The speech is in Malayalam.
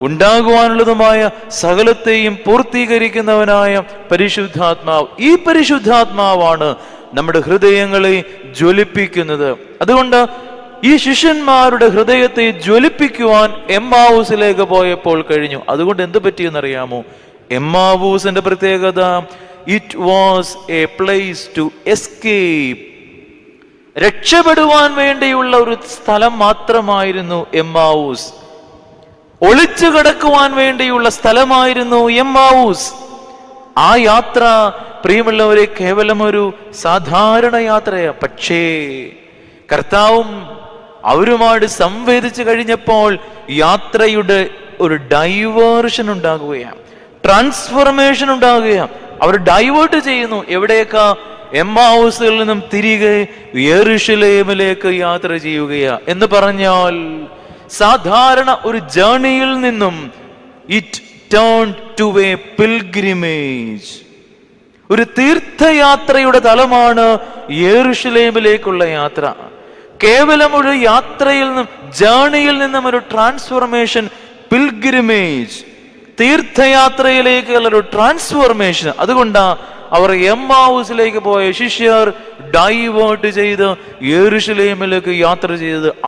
ഉണ്ടാകുവാനുള്ളതുമായ സകലത്തെയും പൂർത്തീകരിക്കുന്നവനായ പരിശുദ്ധാത്മാവ്. ഈ പരിശുദ്ധാത്മാവാണ് നമ്മുടെ ഹൃദയങ്ങളെ ജ്വലിപ്പിക്കുന്നത്. അതുകൊണ്ട് ഈ ശിഷ്യന്മാരുടെ ഹൃദയത്തെ ജ്വലിപ്പിക്കുവാൻ എമ്മാവൂസിലേക്ക് പോയപ്പോൾ കഴിഞ്ഞു. അതുകൊണ്ട് എന്ത് പറ്റിയെന്നറിയാമോ? എമ്മാവൂസിന്റെ പ്രത്യേകത, it was a place to escape. രക്ഷപ്പെടുവാൻ വേണ്ടിയുള്ള ഒരു സ്ഥലം മാത്രമായിരുന്നു എമ്മാവൂസ്. ഒളിച്ചു കിടക്കുവാൻ വേണ്ടിയുള്ള സ്ഥലമായിരുന്നു എമ്മാവൂസ്. ആ യാത്ര പ്രിയമുള്ളവരെ കേവലം ഒരു സാധാരണ യാത്രയാ. പക്ഷേ കർത്താവും അവരുമായിട്ട് സംവേദിച്ചു കഴിഞ്ഞപ്പോൾ യാത്രയുടെ ഒരു ഡൈവേർഷൻ ഉണ്ടാകുകയാണ്, ട്രാൻസ്ഫോർമേഷൻ ഉണ്ടാകുകയാണ്. അവർ ഡൈവേർട്ട് ചെയ്യുന്നു. എവിടേക്കാ? എമ്മാവൂസിൽ നിന്നും തിരികെ യെരൂശലേമിലേക്ക് യാത്ര ചെയ്യുകയാ. എന്ന് പറഞ്ഞാൽ സാധാരണ ഒരു ജേർണിയിൽ നിന്നും it turn to a pilgrimage. ഒരു തീർത്ഥയാത്രയുടെ തലമാണ് യെരൂശലേമിലേക്കുള്ള യാത്ര. കേവലം ഒരു യാത്രയിൽ നിന്നും, ജേർണിയിൽ നിന്നും ഒരു ട്രാൻസ്ഫോർമേഷൻ, പിൽഗ്രിമേജ്, തീർത്ഥയാത്രയിലേക്കുള്ള ഒരു ട്രാൻസ്ഫോർമേഷൻ. അതുകൊണ്ടാ അവർ എമ്മാവൂസിലേക്ക് പോയ ശിഷ്യർ ഡൈവേർട്ട് ചെയ്ത് യെരൂശലേമിലേക്ക് യാത്ര ചെയ്തത്.